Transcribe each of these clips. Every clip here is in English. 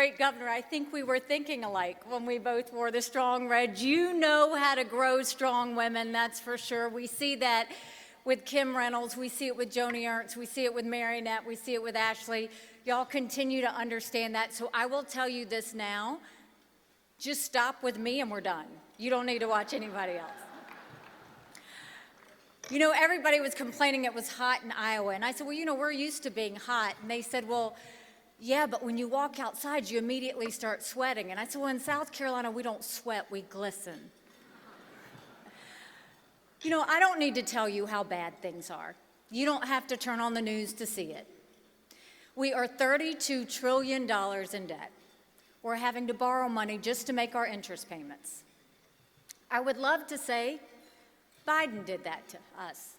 great governor. I think we were thinking alike when we both wore the strong red. You know how to grow strong women, that's for sure. We see that with Kim Reynolds, we see it with Joni Ernst, we see it with Marionette, we see it with Ashley. Y'all continue to understand that. So I will tell you this now, just stop with me and we're done. You don't need to watch anybody else. You know, everybody was complaining it was hot in Iowa. And I said, well, you know, we're used to being hot. And they said, well, yeah, but when you walk outside, you immediately start sweating. And I said, well, in South Carolina, we don't sweat, we glisten. You know, I don't need to tell you how bad things are. You don't have to turn on the news to see it. We are $32 trillion in debt. We're having to borrow money just to make our interest payments. I would love to say Biden did that to us,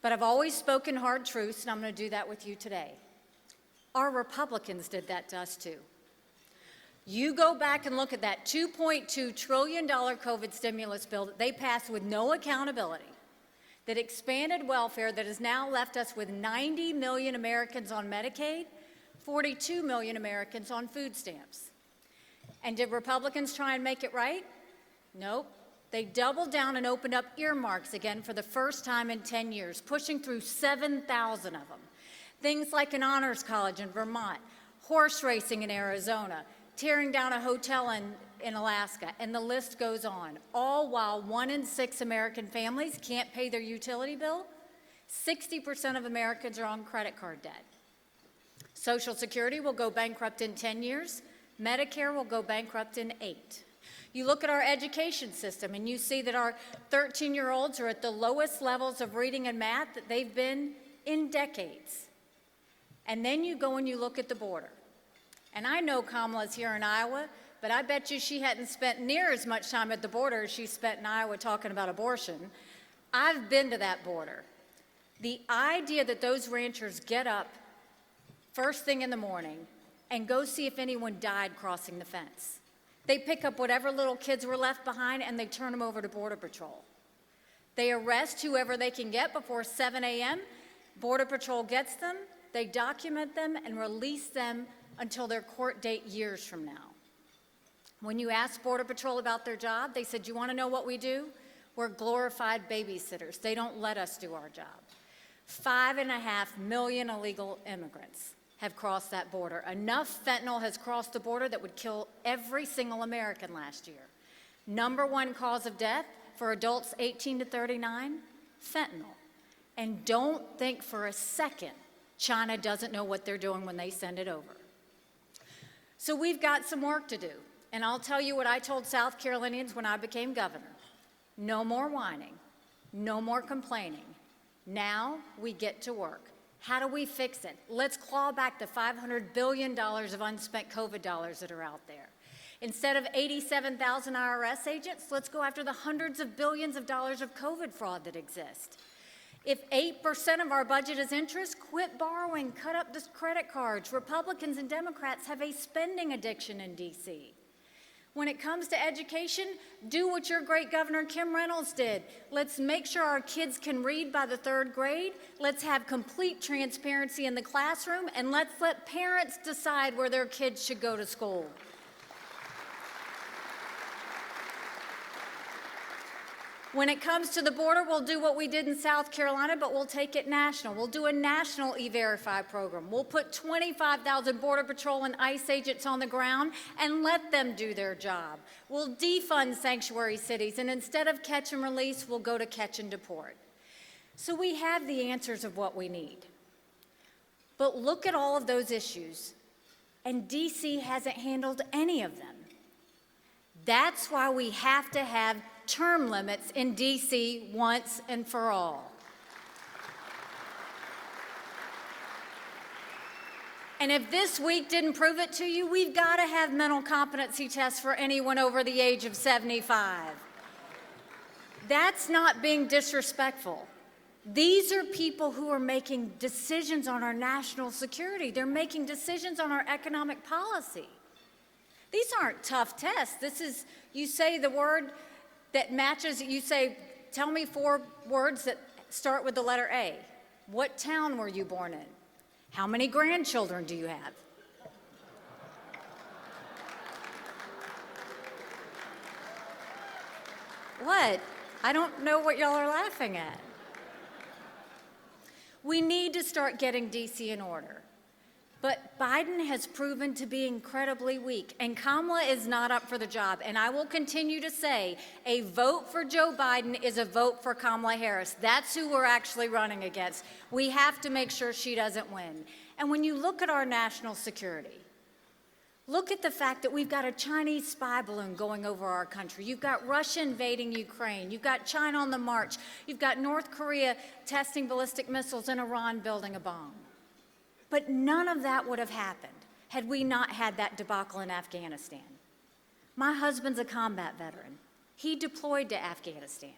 but I've always spoken hard truths, and I'm going to do that with you today. Our Republicans did that to us too. You go back and look at that $2.2 trillion COVID stimulus bill that they passed with no accountability, that expanded welfare, that has now left us with 90 million Americans on Medicaid, 42 million Americans on food stamps. And did Republicans try and make it right? Nope. They doubled down and opened up earmarks again for the first time in 10 years, pushing through 7,000 of them. Things like an honors college in Vermont, horse racing in Arizona, tearing down a hotel in Alaska, and the list goes on. All while 1 in 6 American families can't pay their utility bill, 60% of Americans are on credit card debt. Social Security will go bankrupt in 10 years. Medicare will go bankrupt in 8. You look at our education system and you see that our 13-year-olds are at the lowest levels of reading and math that they've been in decades. And then you go and you look at the border. And I know Kamala's here in Iowa, but I bet you she hadn't spent near as much time at the border as she spent in Iowa talking about abortion. I've been to that border. The idea that those ranchers get up first thing in the morning and go see if anyone died crossing the fence. They pick up whatever little kids were left behind and they turn them over to Border Patrol. They arrest whoever they can get before 7 a.m. Border Patrol gets them, they document them, and release them until their court date years from now. When you ask Border Patrol about their job, they said, you want to know what we do? We're glorified babysitters. They don't let us do our job. 5.5 million illegal immigrants have crossed that border. Enough fentanyl has crossed the border that would kill every single American last year. Number 1 cause of death for adults 18 to 39, fentanyl. And don't think for a second China doesn't know what they're doing when they send it over. So we've got some work to do. And I'll tell you what I told South Carolinians when I became governor. No more whining. No more complaining. Now we get to work. How do we fix it? Let's claw back the $500 billion of unspent COVID dollars that are out there. Instead of 87,000 IRS agents, let's go after the hundreds of billions of dollars of COVID fraud that exist. If 8% of our budget is interest, quit borrowing, cut up the credit cards. Republicans and Democrats have a spending addiction in D.C. When it comes to education, do what your great Governor Kim Reynolds did. Let's make sure our kids can read by the 3rd grade. Let's have complete transparency in the classroom, and let's let parents decide where their kids should go to school. When it comes to the border, we'll do what we did in South Carolina, but we'll take it national. We'll do a national E-Verify program. We'll put 25,000 Border Patrol and ICE agents on the ground and let them do their job. We'll defund sanctuary cities, and instead of catch and release, we'll go to catch and deport. So we have the answers of what we need. But look at all of those issues, and D.C. hasn't handled any of them. That's why we have to have term limits in D.C. once and for all. And if this week didn't prove it to you, we've got to have mental competency tests for anyone over the age of 75. That's not being disrespectful. These are people who are making decisions on our national security. They're making decisions on our economic policy. These aren't tough tests. This is, you say the word that matches, you say, tell me 4 words that start with the letter A. What town were you born in? How many grandchildren do you have? What? I don't know what y'all are laughing at. We need to start getting D.C. in order. But Biden has proven to be incredibly weak, and Kamala is not up for the job. And I will continue to say a vote for Joe Biden is a vote for Kamala Harris. That's who we're actually running against. We have to make sure she doesn't win. And when you look at our national security, look at the fact that we've got a Chinese spy balloon going over our country. You've got Russia invading Ukraine. You've got China on the march. You've got North Korea testing ballistic missiles and Iran building a bomb. But none of that would have happened had we not had that debacle in Afghanistan. My husband's a combat veteran. He deployed to Afghanistan.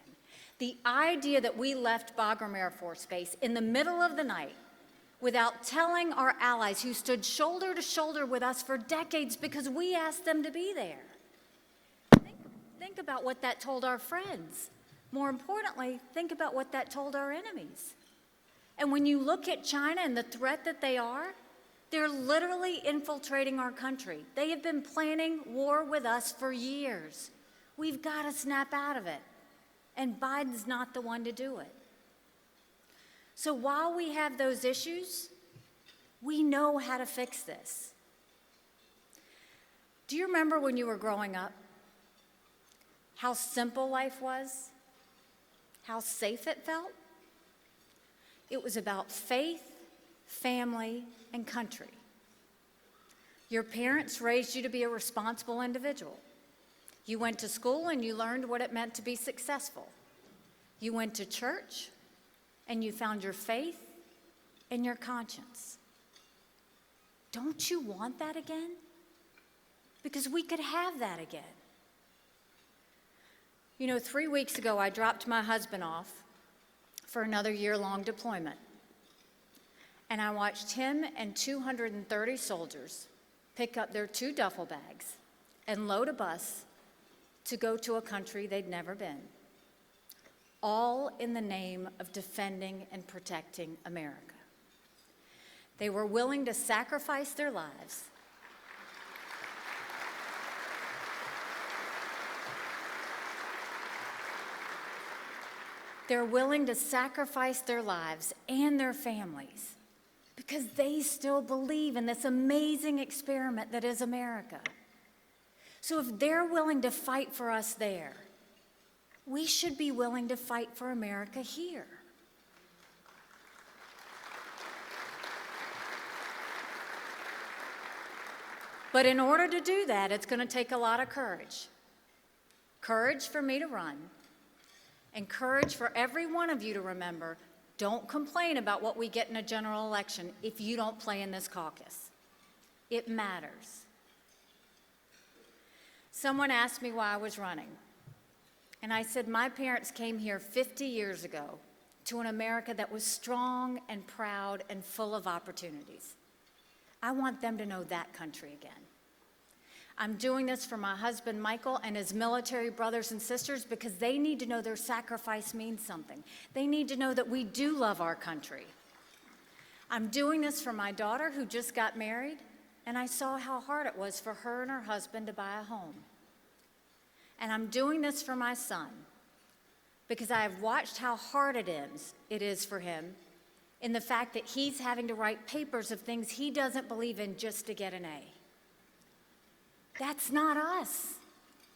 The idea that we left Bagram Air Force Base in the middle of the night without telling our allies who stood shoulder to shoulder with us for decades because we asked them to be there. Think about what that told our friends. More importantly, think about what that told our enemies. And when you look at China and the threat that they are, they're literally infiltrating our country. They have been planning war with us for years. We've got to snap out of it. And Biden's not the one to do it. So while we have those issues, we know how to fix this. Do you remember when you were growing up? How simple life was? How safe it felt? It was about faith, family, and country. Your parents raised you to be a responsible individual. You went to school and you learned what it meant to be successful. You went to church and you found your faith and your conscience. Don't you want that again? Because we could have that again. You know, 3 weeks ago, I dropped my husband off for another year-long deployment. And I watched him and 230 soldiers pick up their 2 duffel bags and load a bus to go to a country they'd never been, all in the name of defending and protecting America. They were willing to sacrifice their lives. They're willing to sacrifice their lives and their families because they still believe in this amazing experiment that is America. So if they're willing to fight for us there, we should be willing to fight for America here. But in order to do that, it's going to take a lot of courage. Courage for me to run. And courage for every one of you to remember, don't complain about what we get in a general election if you don't play in this caucus. It matters. Someone asked me why I was running. And I said, my parents came here 50 years ago to an America that was strong and proud and full of opportunities. I want them to know that country again. I'm doing this for my husband, Michael, and his military brothers and sisters because they need to know their sacrifice means something. They need to know that we do love our country. I'm doing this for my daughter who just got married, and I saw how hard it was for her and her husband to buy a home. And I'm doing this for my son because I have watched how hard it is for him in the fact that he's having to write papers of things he doesn't believe in just to get an A. That's not us.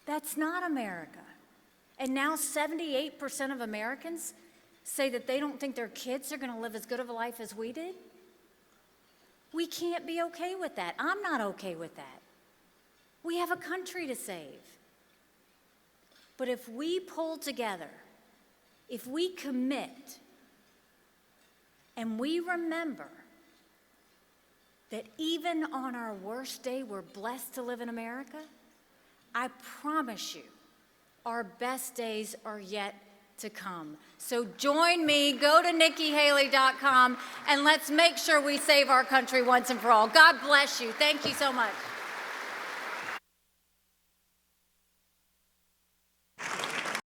That's not America. And now 78% of Americans say that they don't think their kids are going to live as good of a life as we did. We can't be okay with that. I'm not okay with that. We have a country to save. But if we pull together, if we commit, and we remember that even on our worst day, we're blessed to live in America, I promise you, our best days are yet to come. So join me, go to NikkiHaley.com, and let's make sure we save our country once and for all. God bless you. Thank you so much.